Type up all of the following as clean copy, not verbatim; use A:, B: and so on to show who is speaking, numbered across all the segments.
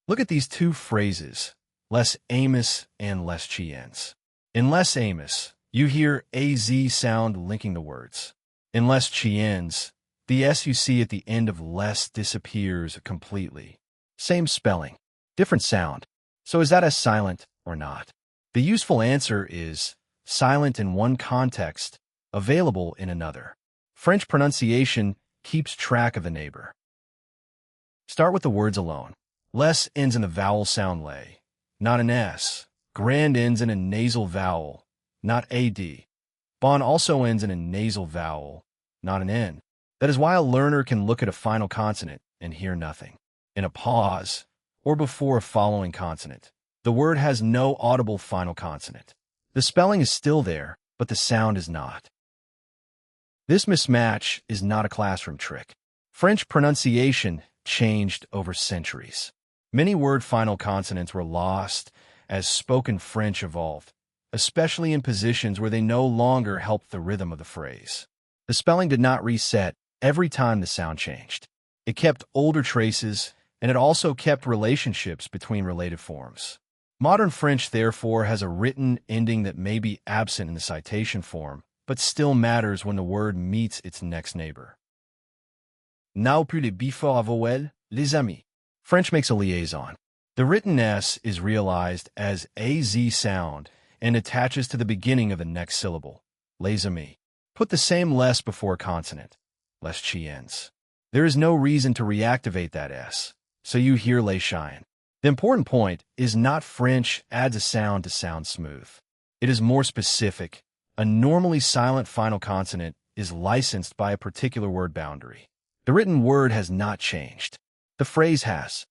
A: Look at these two phrases, les Amos and les Chiens. In les Amos, you hear AZ sound linking the words. In les Chiens, the S you see at the end of les disappears completely. Same spelling, different sound. So is that S silent or not? The useful answer is silent in one context, available in another. French pronunciation keeps track of the neighbor. Start with the words alone. Les ends in a vowel sound lay, not an S. Grand ends in a nasal vowel, not AD. Bon also ends in a nasal vowel, not an N. That is why a learner can look at a final consonant and hear nothing. In a pause, or before a following consonant, the word has no audible final consonant. The spelling is still there, but the sound is not. This mismatch is not a classroom trick. French pronunciation changed over centuries. Many word final consonants were lost as spoken French evolved, especially in positions where they no longer helped the rhythm of the phrase. The spelling did not reset every time the sound changed. It kept older traces, and it also kept relationships between related forms. Modern French, therefore, has a written ending that may be absent in the citation form, but still matters when the word meets its next neighbor. Now plus les before à voël, les amis. French makes a liaison. The written S is realized as AZ sound and attaches to the beginning of the next syllable, les amis. Put the same les before consonant, les chiens. There is no reason to reactivate that S, so you hear les chien. The important point is not French adds a sound to sound smooth. It is more specific. A normally silent final consonant is licensed by a particular word boundary. The written word has not changed. The phrase has.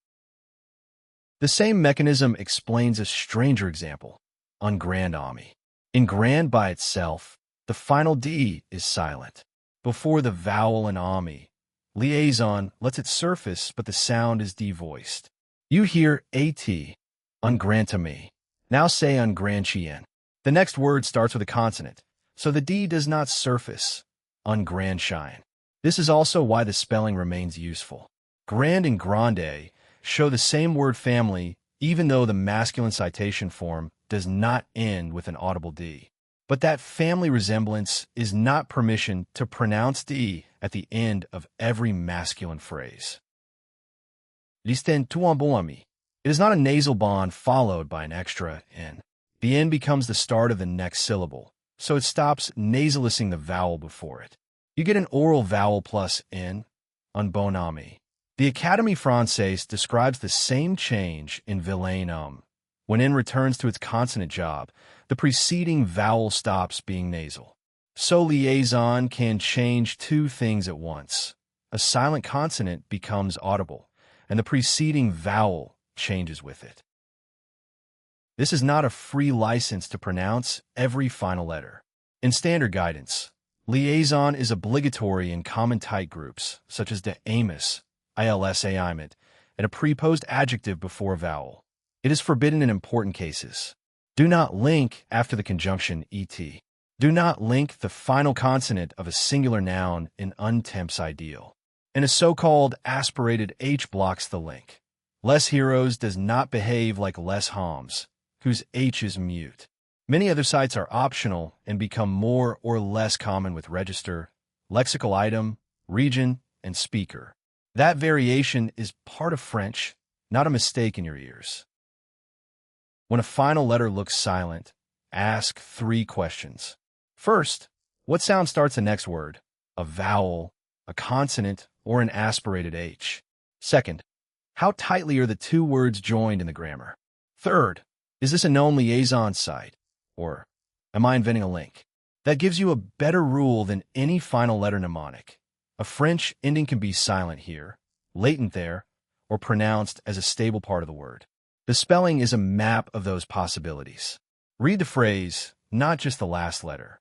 A: The same mechanism explains a stranger example, un grand ami. In grand by itself, the final D is silent. Before the vowel in ami, liaison lets it surface, but the sound is devoiced. You hear AT, un grand ami. Now say un grand chien. The next word starts with a consonant, so the D does not surface, un grand chien. This is also why the spelling remains useful. Grand and grande show the same word family, even though the masculine citation form does not end with an audible D. But that family resemblance is not permission to pronounce D at the end of every masculine phrase. Listen tout un bon ami. It is not a nasal bond followed by an extra N. The N becomes the start of the next syllable, so it stops nasalising the vowel before it. You get an oral vowel plus N, un bon ami. The Académie Française describes the same change in vilain. When N returns to its consonant job, the preceding vowel stops being nasal. So liaison can change two things at once. A silent consonant becomes audible, and the preceding vowel changes with it. This is not a free license to pronounce every final letter. In standard guidance, liaison is obligatory in common type groups, such as the Amos, ILS-AIMET, and a preposed adjective before a vowel. It is forbidden in important cases. Do not link after the conjunction et. Do not link the final consonant of a singular noun in untemps ideal. And a so-called aspirated H blocks the link. Les Heroes does not behave like Les Homs, whose H is mute. Many other sites are optional and become more or less common with register, lexical item, region, and speaker. That variation is part of French, not a mistake in your ears. When a final letter looks silent, ask 3 questions. First, what sound starts the next word? A vowel, a consonant, or an aspirated H? Second, how tightly are the 2 words joined in the grammar? Third, is this a known liaison site? Or am I inventing a link? That gives you a better rule than any final letter mnemonic. A French ending can be silent here, latent there, or pronounced as a stable part of the word. The spelling is a map of those possibilities. Read the phrase, not just the last letter.